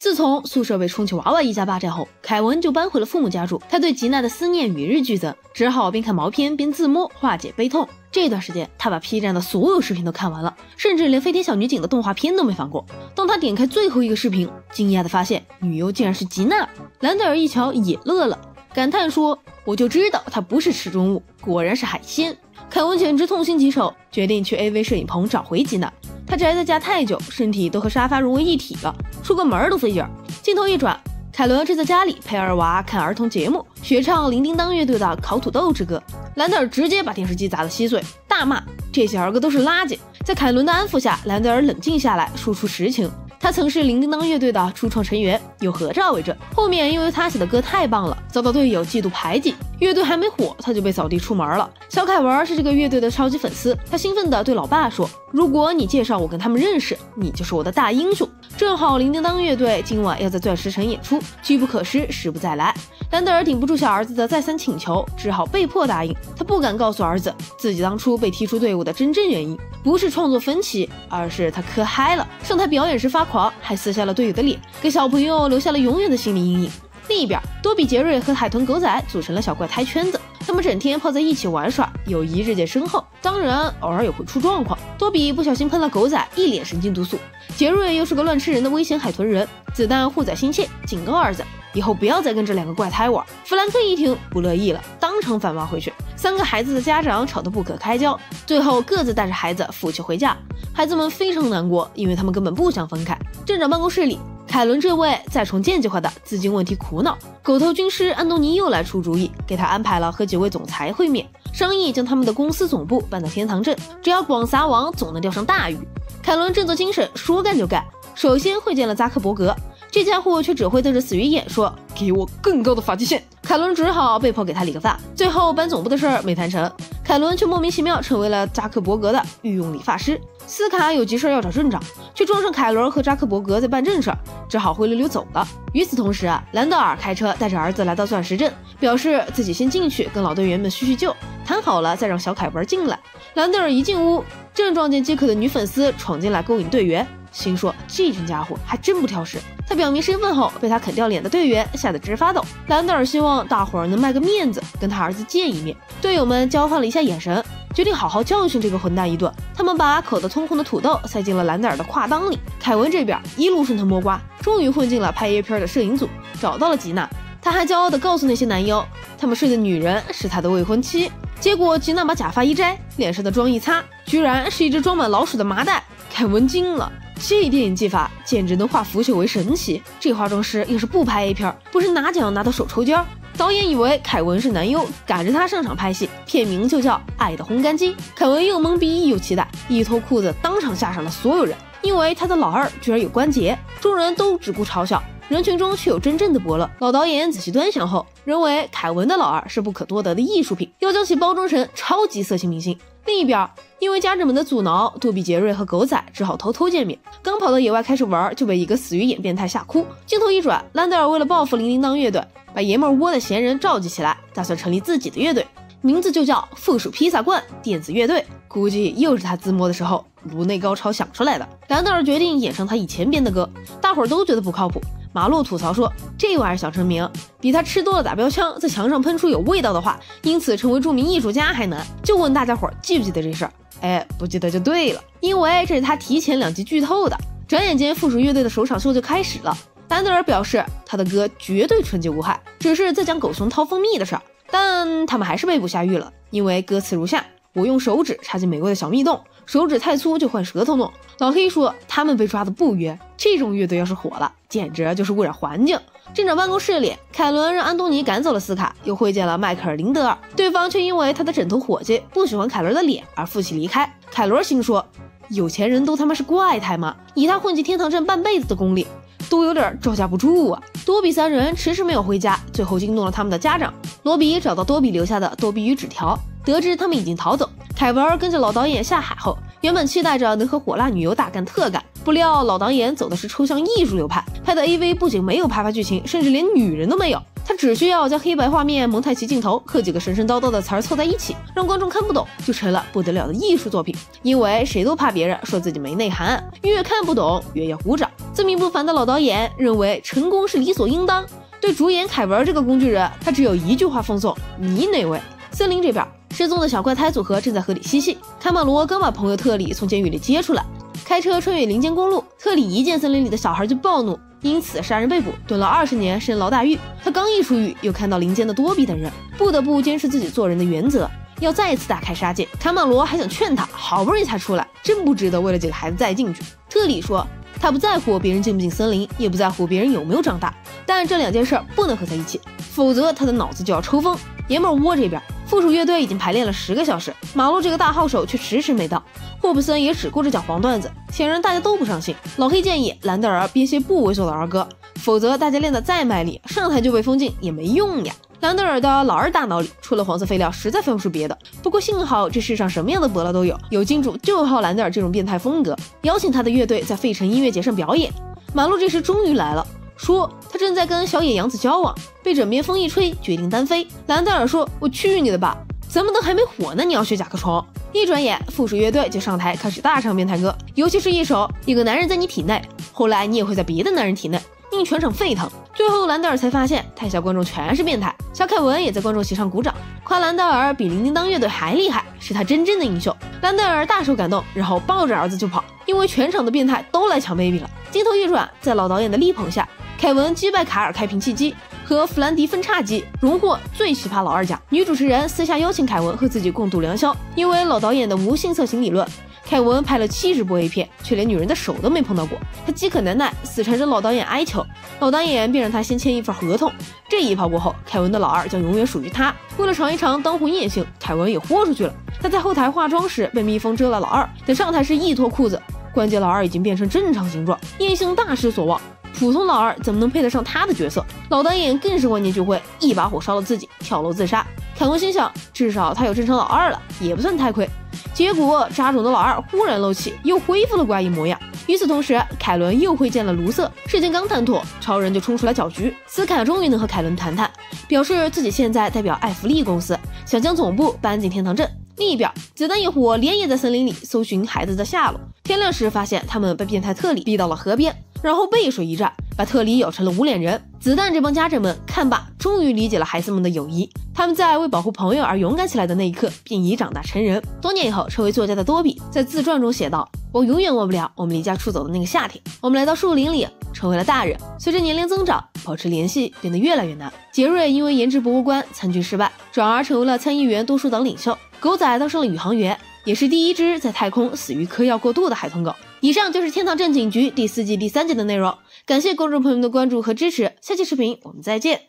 自从宿舍被充气娃娃一家霸占后，凯文就搬回了父母家住。他对吉娜的思念与日俱增，只好边看毛片边自摸，化解悲痛。这段时间，他把 P 站的所有视频都看完了，甚至连飞天小女警的动画片都没放过。当他点开最后一个视频，惊讶地发现女优竟然是吉娜。兰德尔一瞧也乐了，感叹说：“我就知道她不是池中物，果然是海鲜。”凯文简直痛心疾首，决定去 AV 摄影棚找回吉娜。他宅在家太久，身体都和沙发融为一体了，出个门都费劲儿。镜头一转，凯伦正在家里陪二娃看儿童节目，学唱铃叮当乐队的《烤土豆之歌》。兰德尔直接把电视机砸得稀碎，大骂这些儿歌都是垃圾。在凯伦的安抚下，兰德尔冷静下来，说出实情。他曾是铃叮当乐队的初创成员，有合照为证。后面因为他写的歌太棒了，遭到队友嫉妒排挤，乐队还没火，他就被扫地出门了。小凯文是这个乐队的超级粉丝，他兴奋地对老爸说：“如果你介绍我跟他们认识，你就是我的大英雄。”正好铃叮当乐队今晚要在钻石城演出，机不可失，时不再来。兰德尔顶不住小儿子的再三请求，只好被迫答应。他不敢告诉儿子，自己当初被踢出队伍的真正原因不是创作分歧，而是他磕嗨了，上台表演时发狂，还撕下了队友的脸，给小朋友留下了永远的心理阴影。另一边，多比、杰瑞和海豚狗仔组成了小怪胎圈子，他们整天泡在一起玩耍，友谊日渐深厚，当然偶尔也会出状况。多比不小心喷了狗仔，一脸神经毒素；杰瑞又是个乱吃人的危险海豚人，子弹护崽心切，警告儿子以后不要再跟这两个怪胎玩。弗兰克一听不乐意了，当场反骂回去。三个孩子的家长吵得不可开交，最后各自带着孩子负气回家。孩子们非常难过，因为他们根本不想分开。镇长办公室里，凯伦这位再重建计划的资金问题苦恼，狗头军师安东尼又来出主意，给他安排了和几位总裁会面，商议将他们的公司总部搬到天堂镇，只要广撒网，总能钓上大鱼。凯伦振作精神，说干就干，首先会见了扎克伯格，这家伙却只会瞪着死鱼眼说：“给我更高的发际线。”凯伦只好被迫给他理个发。最后搬总部的事儿没谈成，凯伦却莫名其妙成为了扎克伯格的御用理发师。斯卡有急事要找镇长，却撞上凯伦和扎克伯格在办正事儿，只好灰溜溜走了。与此同时兰德尔开车带着儿子来到钻石镇，表示自己先进去跟老队员们叙叙旧，谈好了再让小凯文进来。兰德尔一进屋，正撞见饥渴的女粉丝闯进来勾引队员，心说这群家伙还真不挑食。他表明身份后，被他啃掉脸的队员吓得直发抖。兰德尔希望大伙儿能卖个面子，跟他儿子见一面。队友们交换了一下眼神，决定好好教训这个混蛋一顿。他们把口得通红的土豆塞进了兰德尔的挎裆里。凯文这边一路顺藤摸瓜，终于混进了拍 A 片的摄影组，找到了吉娜。他还骄傲地告诉那些男优，他们睡的女人是他的未婚妻。结果吉娜把假发一摘，脸上的妆一擦，居然是一只装满老鼠的麻袋。凯文惊了，这电影技法简直能化腐朽为神奇。这化妆师要是不拍 A 片，不是拿奖拿到手抽筋。导演以为凯文是男优，赶着他上场拍戏，片名就叫《爱的烘干机》。凯文又懵逼又期待，一脱裤子当场吓傻了所有人，因为他的老二居然有关节。众人都只顾嘲笑，人群中却有真正的伯乐。老导演仔细端详后，认为凯文的老二是不可多得的艺术品，要将其包装成超级色情明星。另一边，因为家人们的阻挠，多比、杰瑞和狗仔只好偷偷见面。刚跑到野外开始玩，就被一个死鱼眼变态吓哭。镜头一转，兰德尔为了报复铃叮当乐队，把爷们窝的闲人召集起来，打算成立自己的乐队，名字就叫附属披萨罐电子乐队。估计又是他自摸的时候颅内高潮想出来的。兰德尔决定演上他以前编的歌，大伙儿都觉得不靠谱。马洛吐槽说，这玩意儿想成名，比他吃多了打标枪，在墙上喷出有味道的话，因此成为著名艺术家还难。就问大家伙儿记不记得这事儿？不记得就对了，因为这是他提前2集剧透的。转眼间，附属乐队的首场秀就开始了。兰德尔表示，他的歌绝对纯洁无害，只是在讲狗熊掏蜂蜜的事儿。但他们还是被捕下狱了，因为歌词如下：我用手指插进美国的小蜜洞，手指太粗就换舌头弄。老黑说他们被抓的不冤，这种乐队要是火了，简直就是污染环境。镇长办公室里，凯伦让安东尼赶走了斯卡，又会见了迈克尔·林德尔，对方却因为他的枕头伙计不喜欢凯伦的脸而负气离开。凯伦心说，有钱人都他妈是怪胎吗？以他混迹天堂镇半辈子的功力，都有点招架不住啊。多比三人迟迟没有回家，最后惊动了他们的家长。罗比找到多比留下的多比与纸条，得知他们已经逃走。凯文跟着老导演下海后，原本期待着能和火辣女优大干特干，不料老导演走的是抽象艺术流派，拍的 AV 不仅没有啪啪剧情，甚至连女人都没有。他只需要将黑白画面、蒙太奇镜头和几个神神叨叨的词儿凑在一起，让观众看不懂，就成了不得了的艺术作品。因为谁都怕别人说自己没内涵，越看不懂越要鼓掌。自命不凡的老导演认为成功是理所应当，对主演凯文这个工具人，他只有一句话奉送：你哪位？森林这边，失踪的小怪胎组合正在河里嬉戏，卡马罗刚把朋友特里从监狱里接出来，开车穿越林间公路，特里一见森林里的小孩就暴怒，因此杀人被捕，蹲了20年，深牢大狱。他刚一出狱，又看到林间的多比等人，不得不坚持自己做人的原则，要再次大开杀戒。卡马罗还想劝他，好不容易才出来，真不值得为了几个孩子再进去。特里说，他不在乎别人进不进森林，也不在乎别人有没有长大，但这2件事不能合在一起，否则他的脑子就要抽风。爷们窝这边，附属乐队已经排练了10个小时，马路这个大号手却迟迟没到。霍普森也只顾着讲黄段子，显然大家都不上心。老黑建议兰德尔编些不猥琐的儿歌，否则大家练得再卖力，上台就被封禁也没用呀。兰德尔的老二大脑里除了黄色废料，实在分不出别的。不过幸好这世上什么样的伯乐都有，有金主就好兰德尔这种变态风格，邀请他的乐队在费城音乐节上表演。马路这时终于来了，说他正在跟小野洋子交往，被枕边风一吹，决定单飞。兰德尔说，我去你的吧，咱们都还没火呢，你要学甲壳虫。一转眼附属乐队就上台开始大唱变态歌，尤其是一首一个男人在你体内，后来你也会在别的男人体内，令全场沸腾。最后兰德尔才发现台下观众全是变态，小凯文也在观众席上鼓掌，夸兰德尔比铃叮当乐队还厉害，是他真正的英雄。兰德尔大受感动，然后抱着儿子就跑，因为全场的变态都来抢 baby 了。镜头一转，在老导演的力捧下，凯文击败卡尔开瓶器机和弗兰迪分叉机，荣获最奇葩老二奖。女主持人私下邀请凯文和自己共度良宵，因为老导演的无性色情理论，凯文拍了70部 A 片，却连女人的手都没碰到过。他饥渴难耐，死缠着老导演哀求，老导演便让他先签一份合同。这一炮过后，凯文的老二将永远属于他。为了尝一尝当红艳星，凯文也豁出去了。他在后台化妆时被蜜蜂蛰了老二，等上台时一脱裤子，关键老二已经变成正常形状，艳星大失所望。普通老二怎么能配得上他的角色？老导演更是万念俱灰，一把火烧了自己，跳楼自杀。凯文心想，至少他有正常老二了，也不算太亏。结果渣种的老二忽然漏气，又恢复了怪异模样。与此同时，凯伦又会见了卢瑟，事情刚谈妥，超人就冲出来搅局。斯卡终于能和凯伦谈谈，表示自己现在代表艾弗利公司，想将总部搬进天堂镇。另一边，子弹一伙连夜在森林里搜寻孩子的下落。天亮时发现他们被变态特里逼到了河边，然后背水一战，把特里咬成了无脸人。子弹这帮家长们看罢，终于理解了孩子们的友谊。他们在为保护朋友而勇敢起来的那一刻，便已长大成人。多年以后，成为作家的多比在自传中写道：“我永远忘不了我们离家出走的那个夏天。我们来到树林里，成为了大人。随着年龄增长，保持联系变得越来越难。杰瑞因为研制博物馆参军失败，转而成为了参议员多数党领袖。狗仔当上了宇航员，也是第一只在太空死于嗑药过度的海豚狗。”以上就是天堂镇警局第4季第3集的内容，感谢观众朋友们的关注和支持，下期视频我们再见。